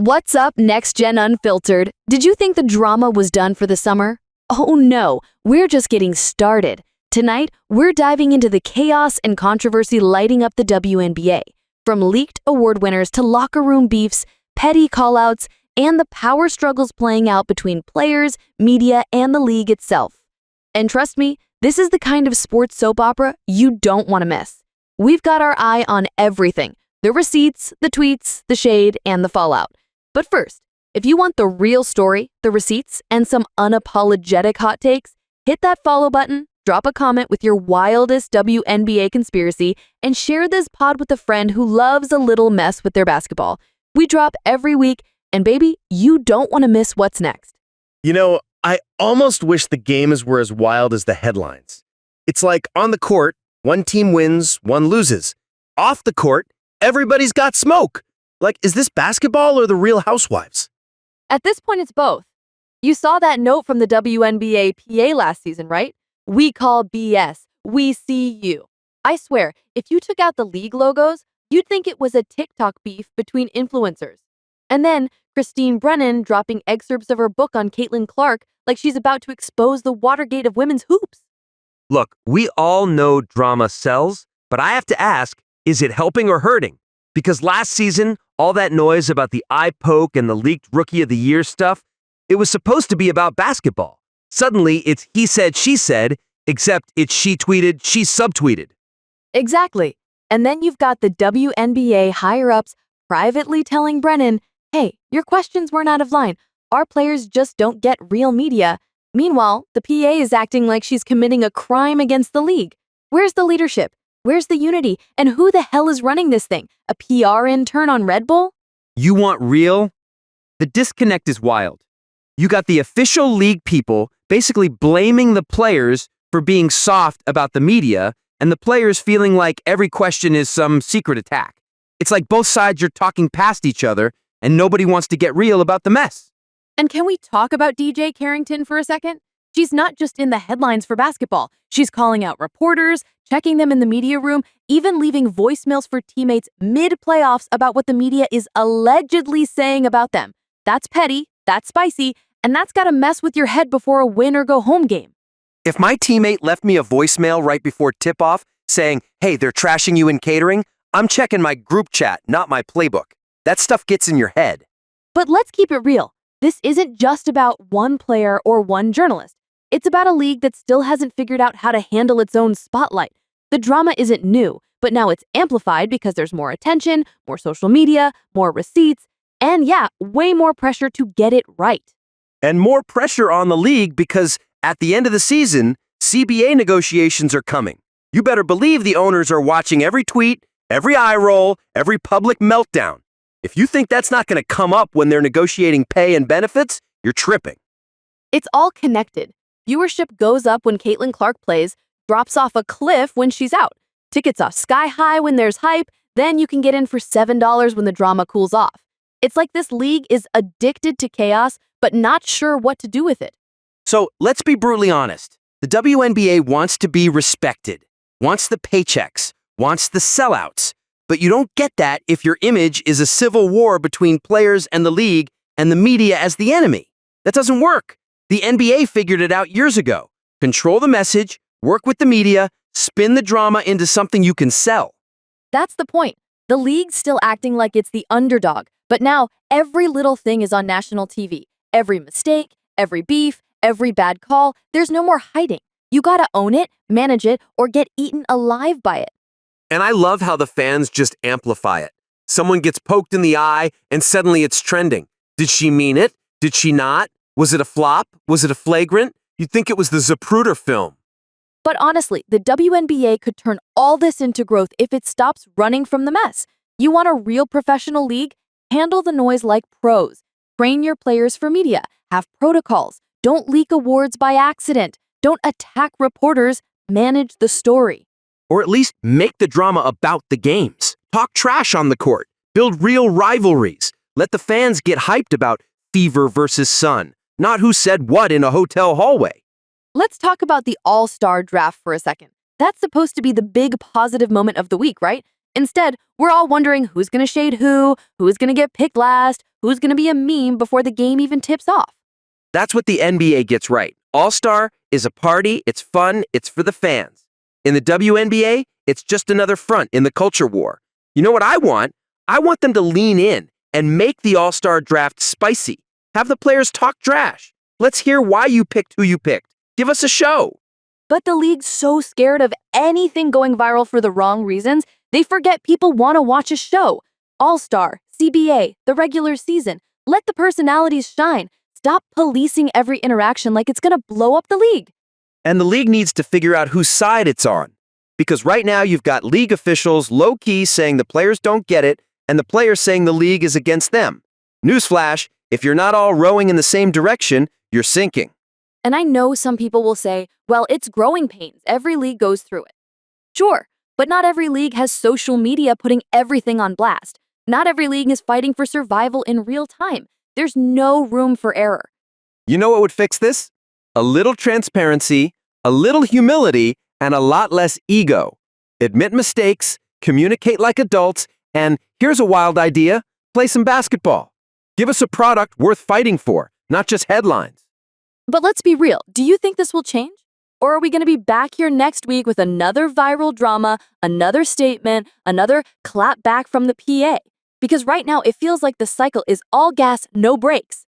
What's up, NextGen Unfiltered? Did you think the drama was done for the summer? Oh no, we're just getting started. Tonight, we're diving into the chaos and controversy lighting up the WNBA, from leaked award winners to locker room beefs, petty callouts, and the power struggles playing out between players, media, and the league itself. And trust me, this is the kind of sports soap opera you don't want to miss. We've got our eye on everything: the receipts, the tweets, the shade, and the fallout. But first, if you want the real story, the receipts, and some unapologetic hot takes, hit that follow button, drop a comment with your wildest WNBA conspiracy, and share this pod with a friend who loves a little mess with their basketball. We drop every week, and baby, you don't want to miss what's next. You know, I almost wish the games were as wild as the headlines. It's like on the court, one team wins, one loses. Off the court, everybody's got smoke. Like, is this basketball or the Real Housewives? At this point, it's both. You saw that note from the WNBA PA last season, right? We call BS. We see you. I swear, if you took out the league logos, you'd think it was a TikTok beef between influencers. And then Christine Brennan dropping excerpts of her book on Caitlin Clark like she's about to expose the Watergate of women's hoops. Look, we all know drama sells, but I have to ask, is it helping or hurting? Because last season, all that noise about the eye poke and the leaked Rookie of the Year stuff, it was supposed to be about basketball. Suddenly, it's he said, she said, except it's she tweeted, she subtweeted. Exactly. And then you've got the WNBA higher-ups privately telling Brennan, hey, your questions weren't out of line. Our players just don't get real media. Meanwhile, the PA is acting like she's committing a crime against the league. Where's the leadership? Where's the unity? And who the hell is running this thing? A PR intern on Red Bull? You want real? The disconnect is wild. You got the official league people basically blaming the players for being soft about the media, and the players feeling like every question is some secret attack. It's like both sides are talking past each other, and nobody wants to get real about the mess. And can we talk about DJ Carrington for a second? She's not just in the headlines for basketball. She's calling out reporters, checking them in the media room, even leaving voicemails for teammates mid-playoffs about what the media is allegedly saying about them. That's petty, that's spicy, and that's gotta mess with your head before a win or go home game. If my teammate left me a voicemail right before tip-off saying, hey, they're trashing you in catering, I'm checking my group chat, not my playbook. That stuff gets in your head. But let's keep it real. This isn't just about one player or one journalist. It's about a league that still hasn't figured out how to handle its own spotlight. The drama isn't new, but now it's amplified because there's more attention, more social media, more receipts, and yeah, way more pressure to get it right. And more pressure on the league because at the end of the season, CBA negotiations are coming. You better believe the owners are watching every tweet, every eye roll, every public meltdown. If you think that's not going to come up when they're negotiating pay and benefits, you're tripping. It's all connected. Viewership goes up when Caitlin Clark plays, drops off a cliff when she's out. Tickets off sky high when there's hype, then you can get in for $7 when the drama cools off. It's like this league is addicted to chaos, but not sure what to do with it. So let's be brutally honest. The WNBA wants to be respected, wants the paychecks, wants the sellouts. But you don't get that if your image is a civil war between players and the league and the media as the enemy. That doesn't work. The NBA figured it out years ago. Control the message, work with the media, spin the drama into something you can sell. That's the point. The league's still acting like it's the underdog, but now every little thing is on national TV. Every mistake, every beef, every bad call, there's no more hiding. You gotta own it, manage it, or get eaten alive by it. And I love how the fans just amplify it. Someone gets poked in the eye, and suddenly it's trending. Did she mean it? Did she not? Was it a flop? Was it a flagrant? You'd think it was the Zapruder film. But honestly, the WNBA could turn all this into growth if it stops running from the mess. You want a real professional league? Handle the noise like pros. Train your players for media. Have protocols. Don't leak awards by accident. Don't attack reporters. Manage the story. Or at least make the drama about the games. Talk trash on the court. Build real rivalries. Let the fans get hyped about Fever versus Sun, not who said what in a hotel hallway. Let's talk about the All-Star draft for a second. That's supposed to be the big positive moment of the week, right? Instead, we're all wondering who's going to shade who's going to get picked last, who's going to be a meme before the game even tips off. That's what the NBA gets right. All-Star is a party, it's fun, it's for the fans. In the WNBA, it's just another front in the culture war. You know what I want? I want them to lean in and make the All-Star draft spicy. Have the players talk trash. Let's hear why you picked who you picked. Give us a show. But the league's so scared of anything going viral for the wrong reasons, they forget people want to watch a show. All-Star, CBA, the regular season. Let the personalities shine. Stop policing every interaction like it's going to blow up the league. And the league needs to figure out whose side it's on. Because right now you've got league officials low-key saying the players don't get it, and the players saying the league is against them. Newsflash, if you're not all rowing in the same direction, you're sinking. And I know some people will say, well, it's growing pains. Every league goes through it. Sure, but not every league has social media putting everything on blast. Not every league is fighting for survival in real time. There's no room for error. You know what would fix this? A little transparency, a little humility, and a lot less ego. Admit mistakes, communicate like adults, and here's a wild idea, play some basketball. Give us a product worth fighting for, not just headlines. But let's be real. Do you think this will change? Or are we going to be back here next week with another viral drama, another statement, another clap back from the PA? Because right now it feels like the cycle is all gas, no brakes.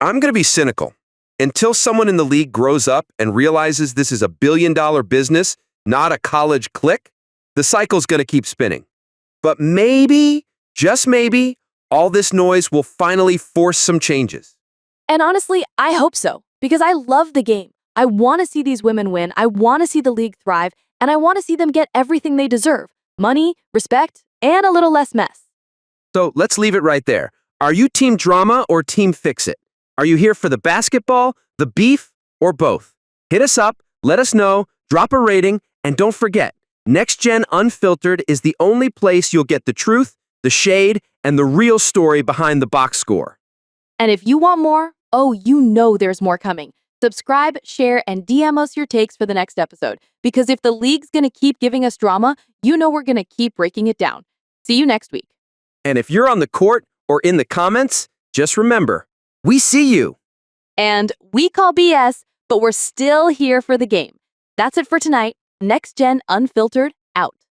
I'm going to be cynical. Until someone in the league grows up and realizes this is a billion-dollar business, not a college clique, the cycle's going to keep spinning. But maybe, just maybe, all this noise will finally force some changes. And honestly, I hope so, because I love the game. I want to see these women win, I want to see the league thrive, and I want to see them get everything they deserve. Money, respect, and a little less mess. So let's leave it right there. Are you team drama or team fix it? Are you here for the basketball, the beef, or both? Hit us up, let us know, drop a rating, and don't forget, NextGen Unfiltered is the only place you'll get the truth, the shade, and the real story behind the box score. And if you want more, oh, you know there's more coming. Subscribe, share, and DM us your takes for the next episode. Because if the league's going to keep giving us drama, you know we're going to keep breaking it down. See you next week. And if you're on the court or in the comments, just remember, we see you. And we call BS, but we're still here for the game. That's it for tonight. NextGen Unfiltered